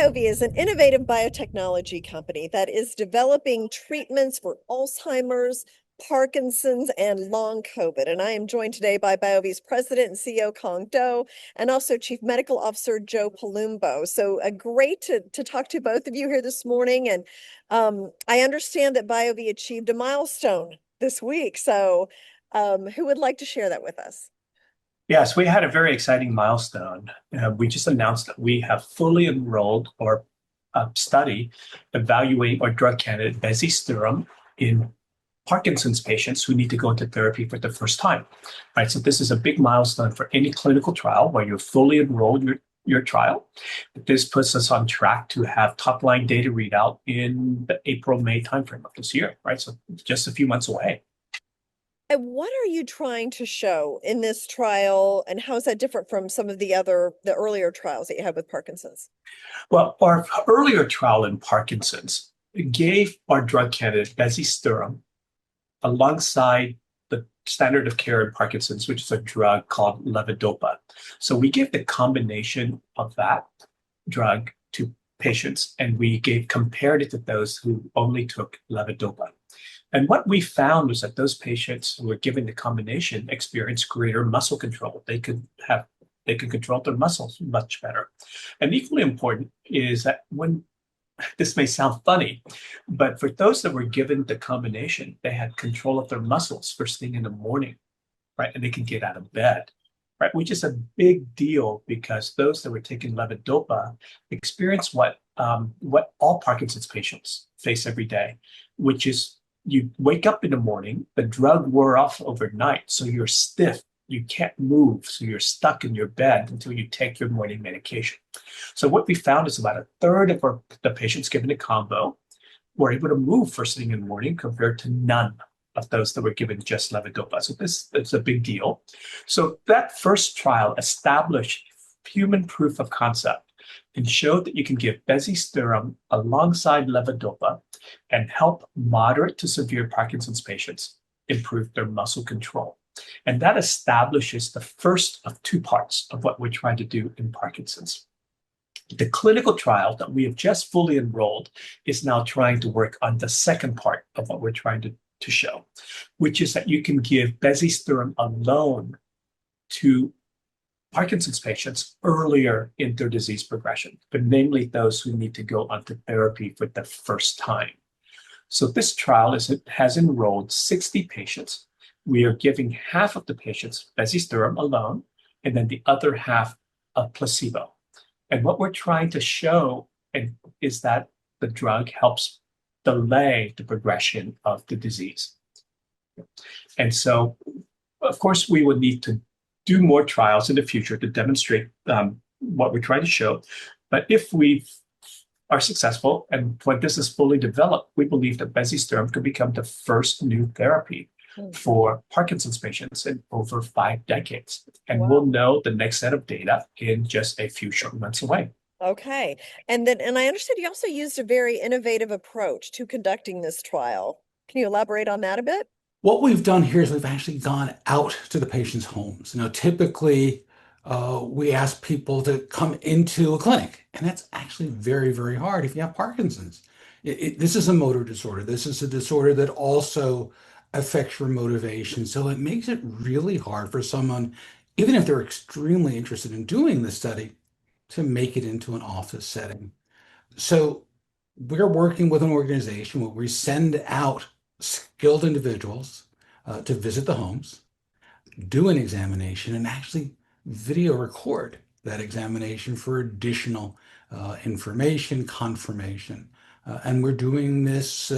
BioVie is an innovative biotechnology company that is developing treatments for Alzheimer's, Parkinson's, and long COVID. And I am joined today by BioVie's president and CEO, Kong Do, and also Chief Medical Officer, Joe Palumbo. So great to talk to both of you here this morning. And I understand that BioVie achieved a milestone this week. So who would like to share that with us? Yes, we had a very exciting milestone. We just announced that we have fully enrolled our study evaluating our drug candidate bezisterim in Parkinson's patients who need to go into therapy for the first time. Right, so this is a big milestone for any clinical trial where you're fully enrolled your trial. This puts us on track to have top-line data readout in the April-May timeframe of this year. Right, so just a few months away. And what are you trying to show in this trial, and how is that different from some of the earlier trials that you had with Parkinson's? Well, our earlier trial in Parkinson's gave our drug candidate bezisterim alongside the standard of care in Parkinson's, which is a drug called levodopa. So we gave the combination of that drug to patients, and we compared it to those who only took levodopa. And what we found was that those patients who were given the combination experienced greater muscle control. They could control their muscles much better. And equally important is that when this may sound funny, but for those that were given the combination, they had control of their muscles first thing in the morning, right? And they could get out of bed, right? Which is a big deal because those that were taking levodopa experienced what all Parkinson's patients face every day, which is you wake up in the morning, the drug wore off overnight, so you're stiff, you can't move, so you're stuck in your bed until you take your morning medication. So what we found is about a third of the patients given a combo were able to move first thing in the morning compared to none of those that were given just levodopa. So it's a big deal. So that first trial established human proof of concept and showed that you can give bezisterim alongside levodopa and help moderate to severe Parkinson's patients improve their muscle control. And that establishes the first of two parts of what we're trying to do in Parkinson's. The clinical trial that we have just fully enrolled is now trying to work on the second part of what we're trying to show, which is that you can give bezisterim alone to Parkinson's patients earlier in their disease progression, but namely those who need to go onto therapy for the first time. So this trial has enrolled 60 patients. We are giving half of the patients bezisterim alone, and then the other half a placebo. And what we're trying to show is that the drug helps delay the progression of the disease. And so, of course, we would need to do more trials in the future to demonstrate what we're trying to show. But if we are successful and when this is fully developed, we believe that bezisterim could become the first new therapy for Parkinson's patients in over 5 decades. And Wow. we'll know the next set of data in just a few short months away. Okay. And I understood you also used a very innovative approach to conducting this trial. Can you elaborate on that a bit? What we've done here is we've actually gone out to the patient's homes. Typically, we ask people to come into a clinic, and that's actually very, very hard if you have Parkinson's. This is a motor disorder. This is a disorder that also affects your motivation. So it makes it really hard for someone, even if they're extremely interested in doing the study, to make it into an office setting. So we're working with an organization where we send out skilled individuals to visit the homes, do an examination, and actually video record that examination for additional information, confirmation. And we're doing this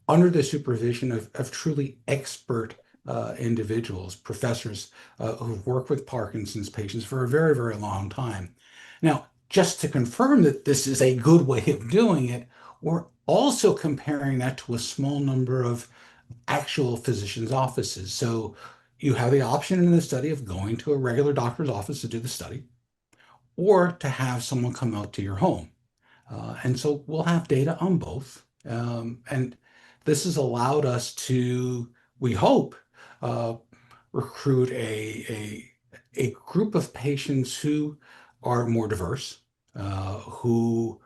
under the supervision of truly expert individuals, professors who've worked with Parkinson's patients for a very, very long time. Now, just to confirm that this is a good way of doing it, we're also comparing that to a small number of actual physicians' offices. So you have the option in the study of going to a regular doctor's office to do the study, or to have someone come out to your home. And so we'll have data on both. And this has allowed us to, we hope, recruit a group of patients who are more diverse, who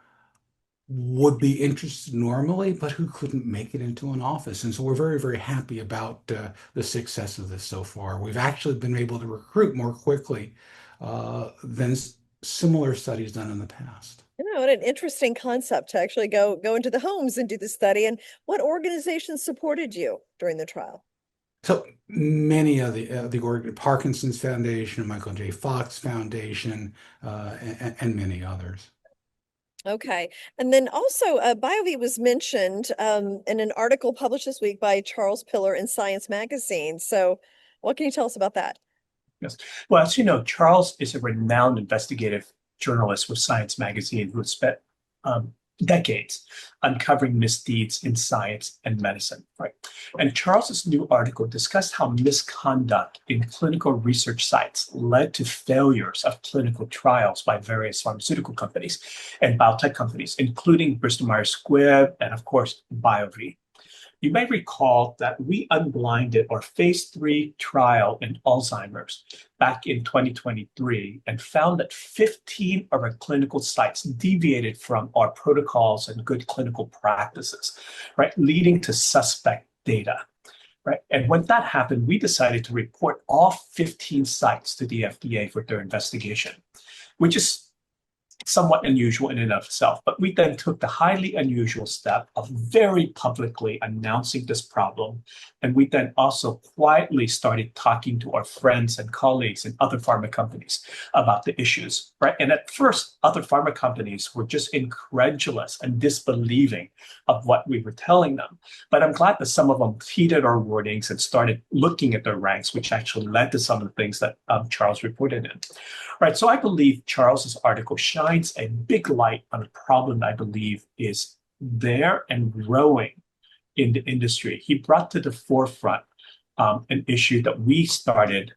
would be interested normally, but who couldn't make it into an office. And so we're very, very happy about the success of this so far. We've actually been able to recruit more quickly than similar studies done in the past. You know, what an interesting concept to actually go into the homes and do the study. And what organizations supported you during the trial? So many of the Parkinson's Foundation, Michael J. Fox Foundation, and many others. Okay. And then also, BioVie was mentioned in an article published this week by Charles Pillar in Science Magazine. So, what can you tell us about that? Yes. Well, as you know, Charles is a renowned investigative journalist with Science Magazine who has spent um, decades uncovering misdeeds in science and medicine, right? And Charles's new article discussed how misconduct in clinical research sites led to failures of clinical trials by various pharmaceutical companies and biotech companies, including Bristol Myers Squibb and, of course, BioVie. You may recall that we unblinded our phase 3 trial in Alzheimer's back in 2023 and found that 15 of our clinical sites deviated from our protocols and good clinical practices, right, leading to suspect data. Right. And when that happened, we decided to report all 15 sites to the FDA for their investigation, which is somewhat unusual in and of itself. But we then took the highly unusual step of very publicly announcing this problem. And we then also quietly started talking to our friends and colleagues in other pharma companies about the issues, right? And at first, other pharma companies were just incredulous and disbelieving of what we were telling them. But I'm glad that some of them heeded our warnings and started looking at their ranks, which actually led to some of the things that Charles reported in. Right. So I believe Charles's article shines a big light on a problem that I believe is there and growing in the industry. He brought to the forefront an issue that we started,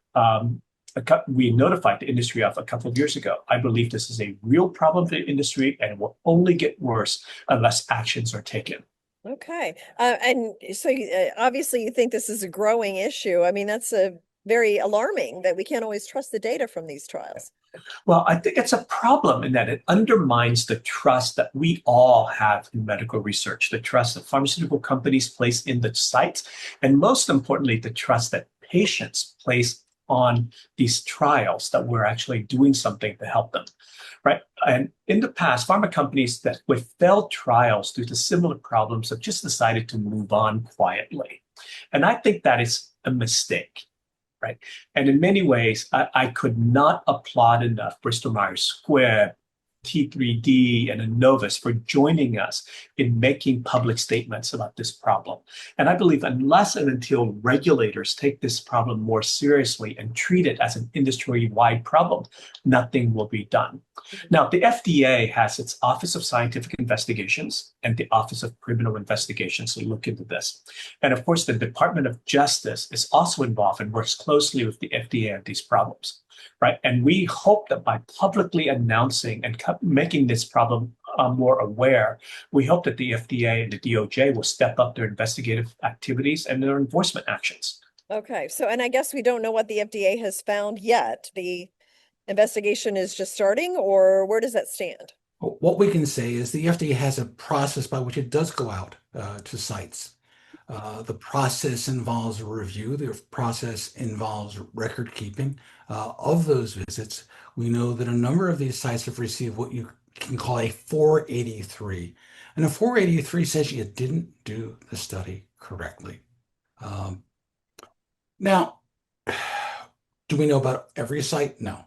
we notified the industry of a couple of years ago. I believe this is a real problem for the industry and it will only get worse unless actions are taken. Okay. And so obviously you think this is a growing issue. I mean, that's a very alarming that we can't always trust the data from these trials. Well, I think it's a problem in that it undermines the trust that we all have in medical research, the trust that pharmaceutical companies place in the sites, and most importantly, the trust that patients place on these trials that we're actually doing something to help them, right? And in the past, pharma companies that with failed trials due to similar problems have just decided to move on quietly. And I think that is a mistake, right? And in many ways, I could not applaud enough Bristol Myers Squibb, T3D, and Innovus for joining us in making public statements about this problem. And I believe unless and until regulators take this problem more seriously and treat it as an industry-wide problem, nothing will be done. Now, the FDA has its Office of Scientific Investigations and the Office of Criminal Investigations to look into this. And of course, the Department of Justice is also involved and works closely with the FDA on these problems, right? And we hope that by publicly announcing and making this problem more aware, we hope that the FDA and the DOJ will step up their investigative activities and their enforcement actions. Okay. So, and I guess we don't know what the FDA has found yet. The investigation is just starting, or where does that stand? What we can say is the FDA has a process by which it does go out to sites. The process involves a review. The process involves record keeping of those visits. We know that a number of these sites have received what you can call a 483. And a 483 says you didn't do the study correctly. Um, Now, do we know about every site? No.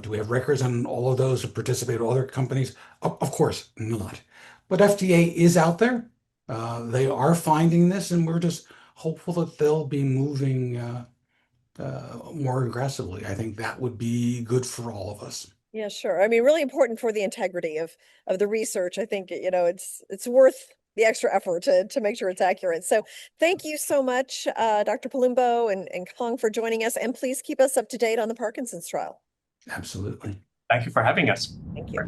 Do we have records on all of those who participate, all their companies? Of course not. But FDA is out there. They are finding this, and we're just hopeful that they'll be moving more aggressively. I think that would be good for all of us. Yeah, sure. I mean, really important for the integrity of the research. I think, you know, it's worth the extra effort to make sure it's accurate. So thank you so much, Dr. Palumbo and Kong for joining us. And please keep us up to date on the Parkinson's trial. Absolutely. Thank you for having us. Thank you.